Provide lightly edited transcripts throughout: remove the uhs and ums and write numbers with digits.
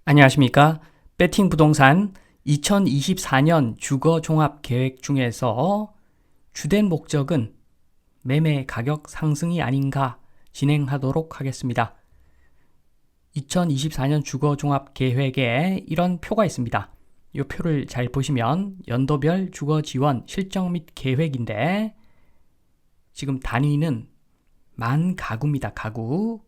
안녕하십니까? 배팅 부동산 2024년 주거 종합 계획 중에서 주된 목적은 매매 가격 상승이 아닌가 진행하도록 하겠습니다. 2024년 주거 종합 계획에 이런 표가 있습니다. 이 표를 잘 보시면 연도별 주거 지원 실정 및 계획인데 지금 단위는 만 가구입니다.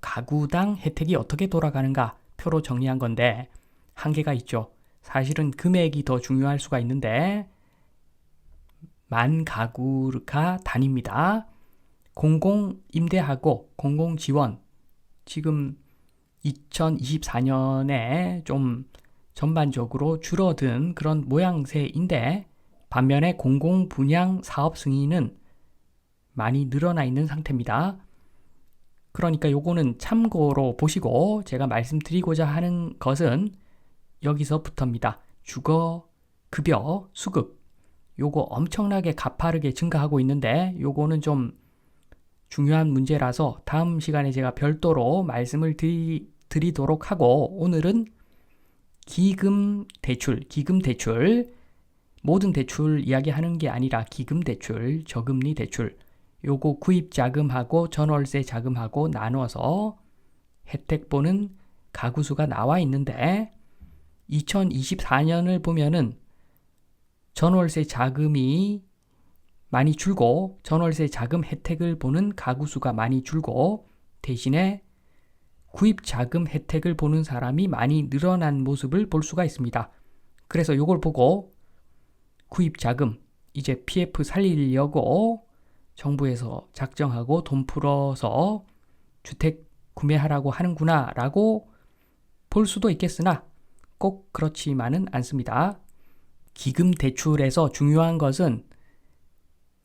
가구당 혜택이 어떻게 돌아가는가 표로 정리한 건데 한계가 있죠. 사실은 금액이 더 중요할 수가 있는데 만 가구가 단위입니다. 공공임대하고 공공지원 지금 2024년에 좀 전반적으로 줄어든 그런 모양새인데 반면에 공공분양 사업 승인은 많이 늘어나 있는 상태입니다. 그러니까 요거는 참고로 보시고 제가 말씀드리고자 하는 것은 여기서부터입니다. 주거, 급여, 수급 요거 엄청나게 가파르게 증가하고 있는데 요거는 좀 중요한 문제라서 다음 시간에 제가 별도로 말씀을 드리도록 하고 오늘은 기금 대출 모든 대출 이야기하는 게 아니라 기금 대출, 저금리 대출 요거 구입 자금하고 전월세 자금하고 나눠서 혜택 보는 가구 수가 나와 있는데 2024년을 보면은 전월세 자금이 많이 줄고 전월세 자금 혜택을 보는 가구 수가 많이 줄고 대신에 구입 자금 혜택을 보는 사람이 많이 늘어난 모습을 볼 수가 있습니다. 그래서 이걸 보고 구입 자금 이제 PF 살리려고 정부에서 작정하고 돈 풀어서 주택 구매하라고 하는구나 라고 볼 수도 있겠으나 꼭 그렇지만은 않습니다. 기금 대출에서 중요한 것은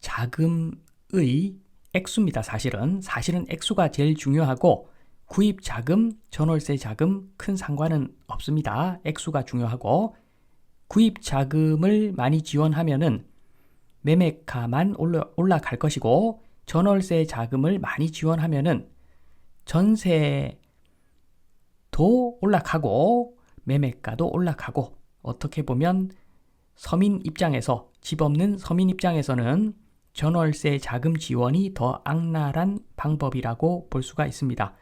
자금의 액수입니다. 사실은 액수가 제일 중요하고 구입 자금, 전월세 자금 큰 상관은 없습니다. 액수가 중요하고 구입 자금을 많이 지원하면은 매매가만 올라갈 것이고 전월세 자금을 많이 지원하면은 전세도 올라가고 매매가도 올라가고 어떻게 보면 서민 입장에서 집 없는 서민 입장에서는 전월세 자금 지원이 더 악랄한 방법이라고 볼 수가 있습니다.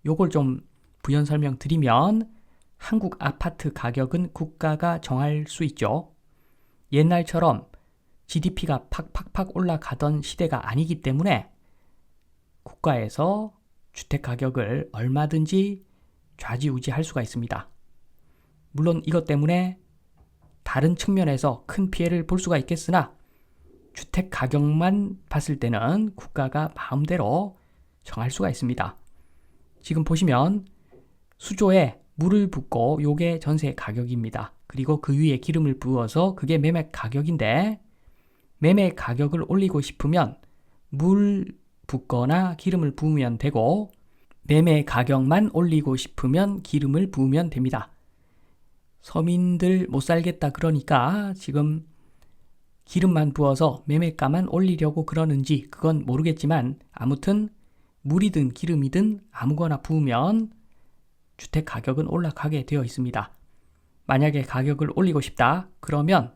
요걸 좀 부연 설명드리면 한국 아파트 가격은 국가가 정할 수 있죠. 옛날처럼 GDP가 팍팍팍 올라가던 시대가 아니기 때문에 국가에서 주택 가격을 얼마든지 좌지우지할 수가 있습니다. 물론 이것 때문에 다른 측면에서 큰 피해를 볼 수가 있겠으나 주택 가격만 봤을 때는 국가가 마음대로 정할 수가 있습니다. 지금 보시면 수조에 물을 붓고 요게 전세 가격입니다. 그리고 그 위에 기름을 부어서 그게 매매 가격인데 매매 가격을 올리고 싶으면 물 붓거나 기름을 부으면 되고 매매 가격만 올리고 싶으면 기름을 부으면 됩니다. 서민들 못 살겠다 그러니까 지금 기름만 부어서 매매가만 올리려고 그러는지 그건 모르겠지만 아무튼 물이든 기름이든 아무거나 부으면 주택 가격은 올라가게 되어 있습니다. 만약에 가격을 올리고 싶다 그러면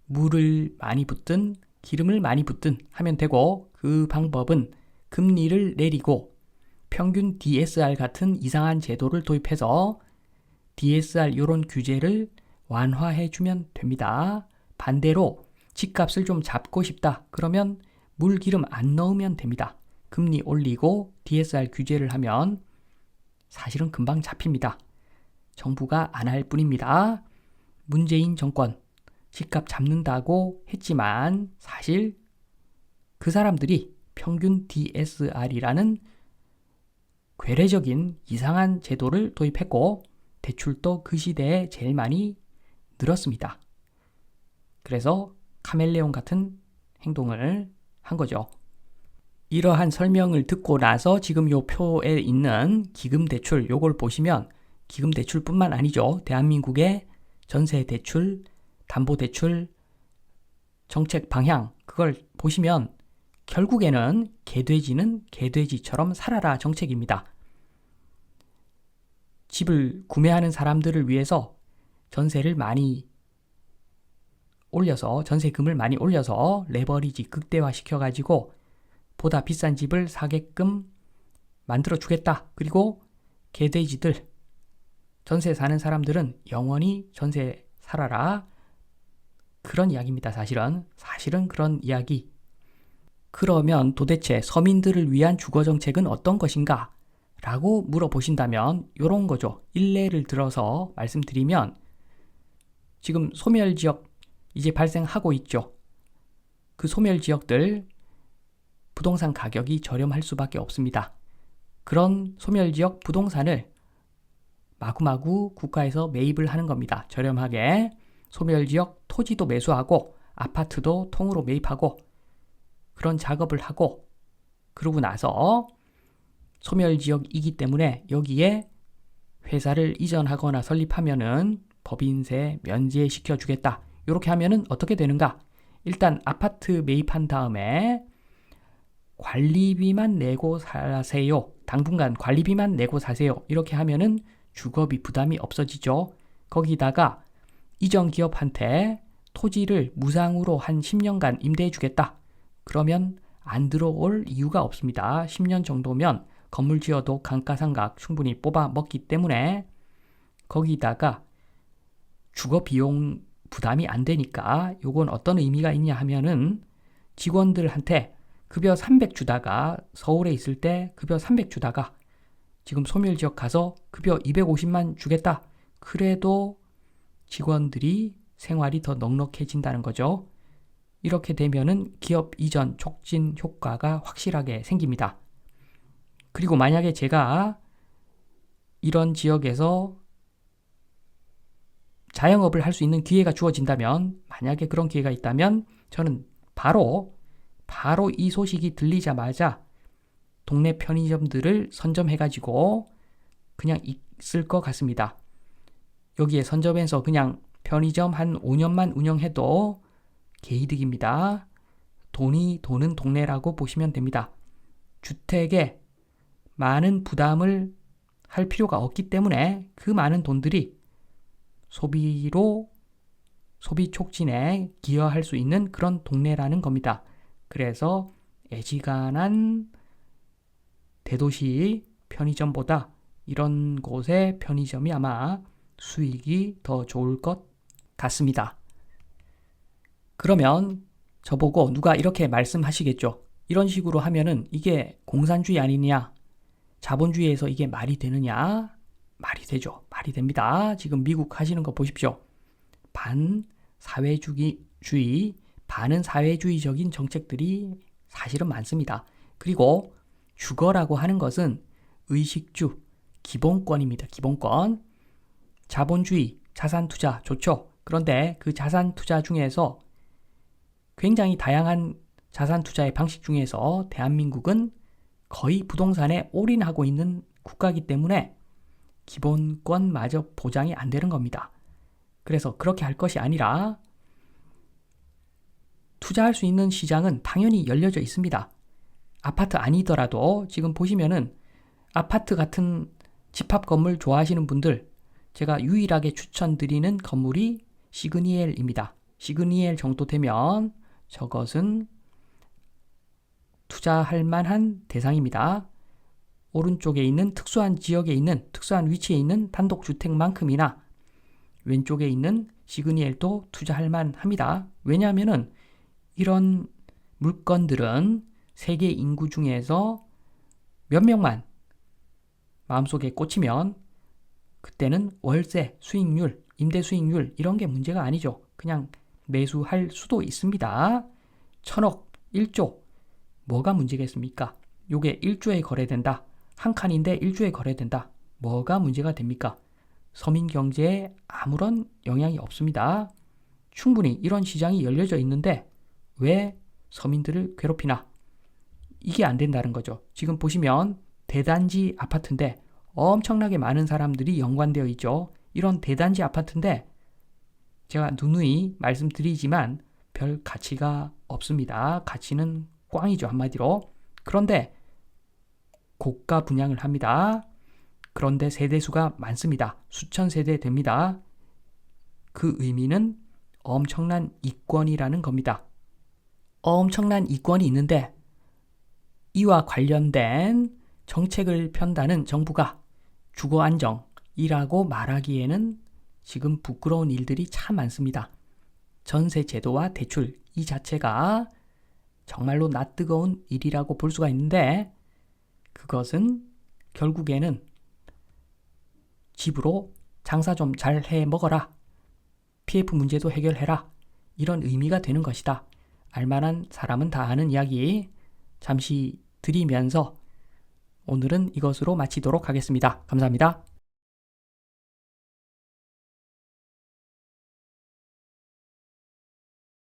물을 많이 붓든 기름을 많이 붓든 하면 되고 그 방법은 금리를 내리고 평균 DSR 같은 이상한 제도를 도입해서 DSR 이런 규제를 완화해주면 됩니다. 반대로 집값을 좀 잡고 싶다 그러면 물, 기름 안 넣으면 됩니다. 금리 올리고 DSR 규제를 하면 사실은 금방 잡힙니다. 정부가 안 할 뿐입니다. 문재인 정권 집값 잡는다고 했지만 사실 그 사람들이 평균 DSR이라는 괴뢰적인 이상한 제도를 도입했고 대출도 그 시대에 제일 많이 늘었습니다. 그래서 카멜레온 같은 행동을 한 거죠. 이러한 설명을 듣고 나서 지금 요 표에 있는 기금대출 요걸 보시면 기금대출뿐만 아니죠. 대한민국의 전세대출, 담보대출, 정책 방향 그걸 보시면 결국에는 개돼지는 개돼지처럼 살아라 정책입니다. 집을 구매하는 사람들을 위해서 전세를 많이 올려서 전세금을 많이 올려서 레버리지 극대화 시켜가지고 보다 비싼 집을 사게끔 만들어 주겠다. 그리고 개돼지들 전세 사는 사람들은 영원히 전세 살아라. 그런 이야기입니다. 사실은 그런 이야기. 그러면 도대체 서민들을 위한 주거정책은 어떤 것인가? 라고 물어보신다면 이런 거죠. 일례를 들어서 말씀드리면 지금 소멸지역 이제 발생하고 있죠. 그 소멸지역들 부동산 가격이 저렴할 수밖에 없습니다. 그런 소멸지역 부동산을 마구마구 국가에서 매입을 하는 겁니다. 저렴하게 소멸지역 토지도 매수하고 아파트도 통으로 매입하고 그런 작업을 하고 그러고 나서 소멸지역이기 때문에 여기에 회사를 이전하거나 설립하면은 법인세 면제시켜 주겠다. 이렇게 하면은 어떻게 되는가? 일단 아파트 매입한 다음에 관리비만 내고 사세요. 당분간 관리비만 내고 사세요. 이렇게 하면은 주거비 부담이 없어지죠. 거기다가 이전 기업한테 토지를 무상으로 한 10년간 임대해 주겠다. 그러면 안 들어올 이유가 없습니다. 10년 정도면 건물 지어도 감가상각 충분히 뽑아 먹기 때문에 거기다가 주거 비용 부담이 안 되니까 요건 어떤 의미가 있냐 하면은 직원들한테 급여 300 주다가 서울에 있을 때 급여 300 주다가 지금 소멸지역 가서 급여 250만 주겠다. 그래도 직원들이 생활이 더 넉넉해진다는 거죠. 이렇게 되면은 기업 이전 촉진 효과가 확실하게 생깁니다. 그리고 만약에 제가 이런 지역에서 자영업을 할 수 있는 기회가 주어진다면 만약에 그런 기회가 있다면 저는 바로 이 소식이 들리자마자 동네 편의점들을 선점해가지고 그냥 있을 것 같습니다. 여기에 선점해서 그냥 편의점 한 5년만 운영해도 개이득입니다. 돈이 도는 동네라고 보시면 됩니다. 주택에 많은 부담을 할 필요가 없기 때문에 그 많은 돈들이 소비 촉진에 기여할 수 있는 그런 동네라는 겁니다. 그래서 애지간한 대도시 편의점보다 이런 곳의 편의점이 아마 수익이 더 좋을 것 같습니다. 그러면 저보고 누가 이렇게 말씀하시겠죠. 이런 식으로 하면은 이게 공산주의 아니냐? 자본주의에서 이게 말이 되느냐? 말이 되죠. 말이 됩니다. 지금 미국 하시는 거 보십시오. 반사회주의, 반은 사회주의적인 정책들이 사실은 많습니다. 그리고 주거라고 하는 것은 의식주, 기본권입니다. 기본권. 자본주의, 자산투자 좋죠. 그런데 그 자산투자 중에서 굉장히 다양한 자산투자의 방식 중에서 대한민국은 거의 부동산에 올인하고 있는 국가이기 때문에 기본권마저 보장이 안 되는 겁니다. 그래서 그렇게 할 것이 아니라 투자할 수 있는 시장은 당연히 열려져 있습니다. 아파트 아니더라도 지금 보시면은 아파트 같은 집합 건물 좋아하시는 분들 제가 유일하게 추천드리는 건물이 시그니엘입니다. 시그니엘 정도 되면 저것은 투자할 만한 대상입니다. 오른쪽에 있는 특수한 지역에 있는 특수한 위치에 있는 단독주택만큼이나 왼쪽에 있는 시그니엘도 투자할 만합니다. 왜냐하면은 이런 물건들은 세계 인구 중에서 몇 명만 마음속에 꽂히면 그때는 월세, 수익률, 임대 수익률 이런 게 문제가 아니죠. 그냥 매수할 수도 있습니다. 1000억, 1조 뭐가 문제겠습니까? 요게 1조에 거래된다. 한 칸인데 1조에 거래된다. 뭐가 문제가 됩니까? 서민 경제에 아무런 영향이 없습니다. 충분히 이런 시장이 열려져 있는데 왜 서민들을 괴롭히나? 이게 안 된다는 거죠. 지금 보시면 대단지 아파트인데 엄청나게 많은 사람들이 연관되어 있죠. 이런 대단지 아파트인데 제가 누누이 말씀드리지만 별 가치가 없습니다. 가치는 꽝이죠, 한마디로. 그런데 고가 분양을 합니다. 그런데 세대수가 많습니다. 수천 세대 됩니다. 그 의미는 엄청난 이권이라는 겁니다. 엄청난 이권이 있는데 이와 관련된 정책을 편다는 정부가 주거 안정이라고 말하기에는 지금 부끄러운 일들이 참 많습니다. 전세 제도와 대출 이 자체가 정말로 낯뜨거운 일이라고 볼 수가 있는데 그것은 결국에는 집으로 장사 좀 잘 해 먹어라. PF 문제도 해결해라. 이런 의미가 되는 것이다. 알만한 사람은 다 아는 이야기 잠시 드리면서 오늘은 이것으로 마치도록 하겠습니다. 감사합니다.